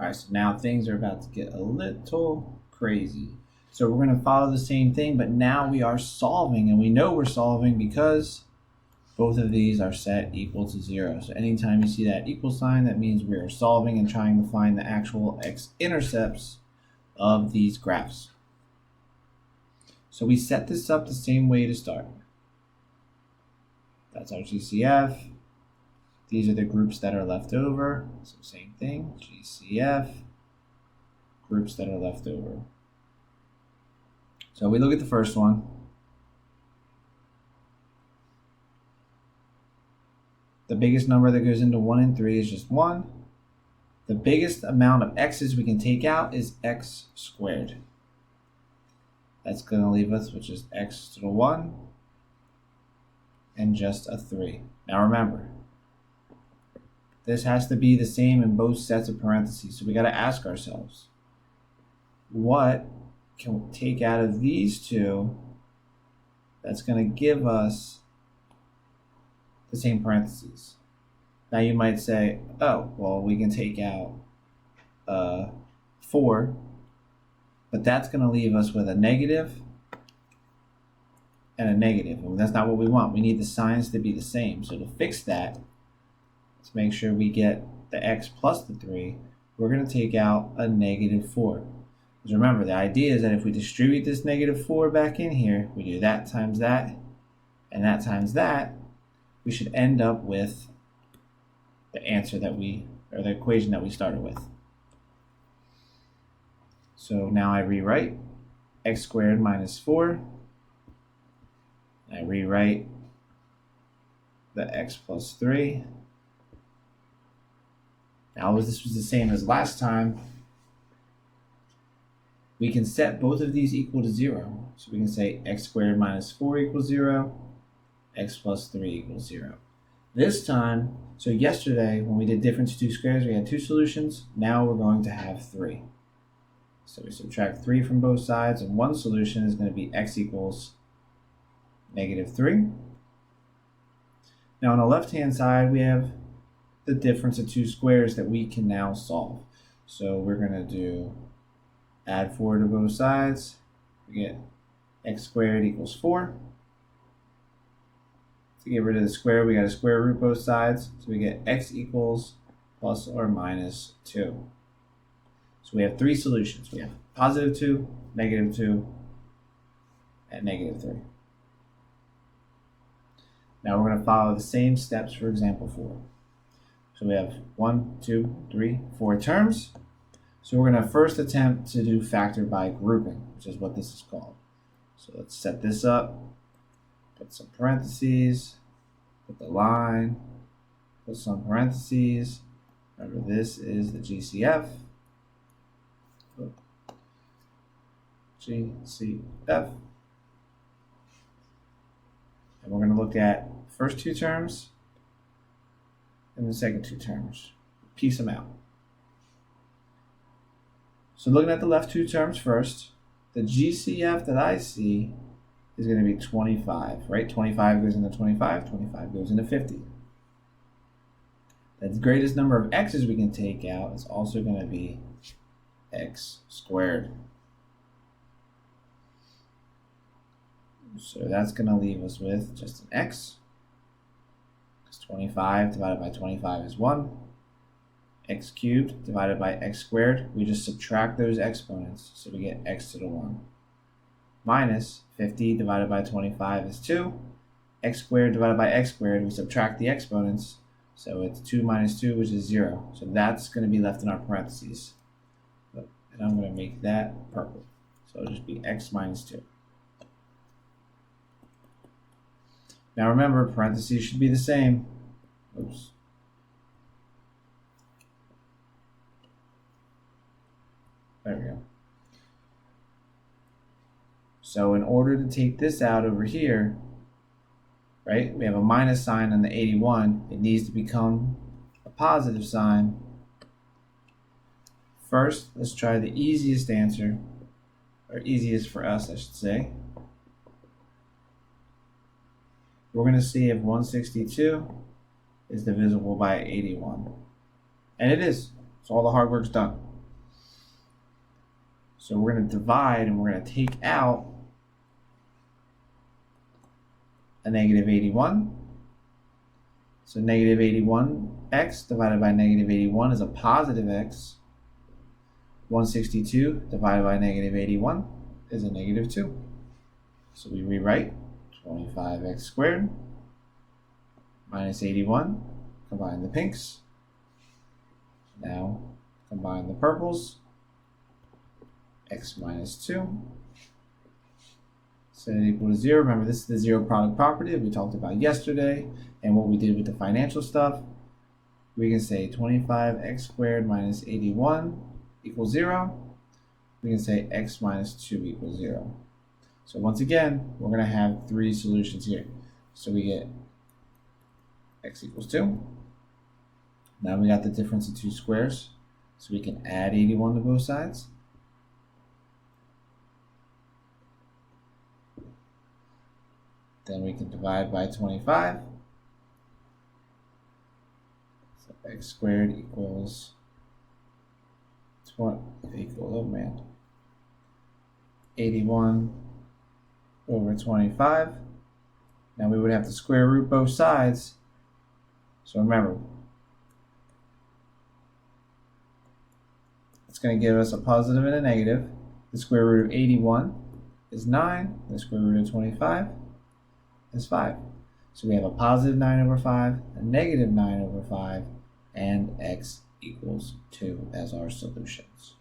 Alright, so now things are about to get a little crazy. So we're going to follow the same thing, but now we are solving, and we know we're solving because both of these are set equal to 0. So anytime you see that equal sign, that means we are solving and trying to find the actual x-intercepts of these graphs. So we set this up the same way to start. That's our GCF. These are the groups that are left over. So same thing, GCF, groups that are left over. So we look at the first one. The biggest number that goes into 1 and 3 is just 1. The biggest amount of x's we can take out is x squared. That's going to leave us with just x to the 1 and just a 3. Now remember, this has to be the same in both sets of parentheses. So we got to ask ourselves, what can we take out of these two that's going to give us the same parentheses? Now you might say, oh, well, we can take out 4, but that's going to leave us with a negative and a negative. And that's not what we want. We need the signs to be the same. So to fix that, to make sure we get the x plus the 3, we're going to take out a negative 4. Because remember, the idea is that if we distribute this negative 4 back in here, we do that times that, and that times that, we should end up with the answer that or the equation that we started with. So now I rewrite x squared minus 4. I rewrite the x plus 3. Now, as this was the same as last time, we can set both of these equal to 0. So we can say x squared minus 4 equals 0, x plus 3 equals 0. This time, so yesterday when we did difference of two squares, we had 2 solutions. Now we're going to have 3. So we subtract 3 from both sides, and one solution is going to be x equals negative 3. Now on the left-hand side, we have the difference of 2 squares that we can now solve. So we're going to do add 4 to both sides. We get x squared equals 4. To get rid of the square, we got to square root both sides. So we get x equals plus or minus 2. So we have 3 solutions. We have positive 2, negative 2, and negative 3. Now we're going to follow the same steps for example 4. So we have 1, 2, 3, 4 terms. So we're going to first attempt to do factor by grouping, which is what this is called. So let's set this up, put some parentheses, put the line, put some parentheses. Remember, this is the GCF. GCF. And we're going to look at the first 2 terms and the second 2 terms. Piece them out. So looking at the left 2 terms first, the GCF that I see is going to be 25, right? 25 goes into 25, 25 goes into 50. The greatest number of x's we can take out is also going to be x squared. So that's going to leave us with just an x. Because 25 divided by 25 is 1. X cubed divided by x squared. We just subtract those exponents, so we get x to the 1. Minus 50 divided by 25 is 2. X squared divided by x squared, we subtract the exponents, so it's 2 minus 2, which is 0. So that's going to be left in our parentheses. And I'm going to make that purple. So it'll just be x minus 2. Now remember, parentheses should be the same. Oops. There we go. So in order to take this out over here, right, we have a minus sign on the 81. It needs to become a positive sign. First, let's try the easiest answer, or easiest for us, I should say. We're going to see if 162 is divisible by 81. And it is. So all the hard work's done. So we're going to divide and we're going to take out a negative 81. So negative 81x divided by negative 81 is a positive x. 162 divided by negative 81 is a negative 2. So we rewrite 25x squared minus 81. Combine the pinks. Now combine the purples. X minus 2. Set it equal to 0. Remember, this is the zero product property that we talked about yesterday and what we did with the financial stuff. We can say 25x squared minus 81 equals 0. We can say x minus 2 equals 0. So once again, we're going to have three solutions here. So we get x equals 2. Now we got the difference of two squares. So we can add 81 to both sides. Then we can divide by 25. So x squared equals 81 over 25. Now we would have to square root both sides. So remember, it's going to give us a positive and a negative. The square root of 81 is 9. The square root of 25 is 5. So we have a positive 9 over 5, a negative 9 over 5, and x equals 2 as our solutions.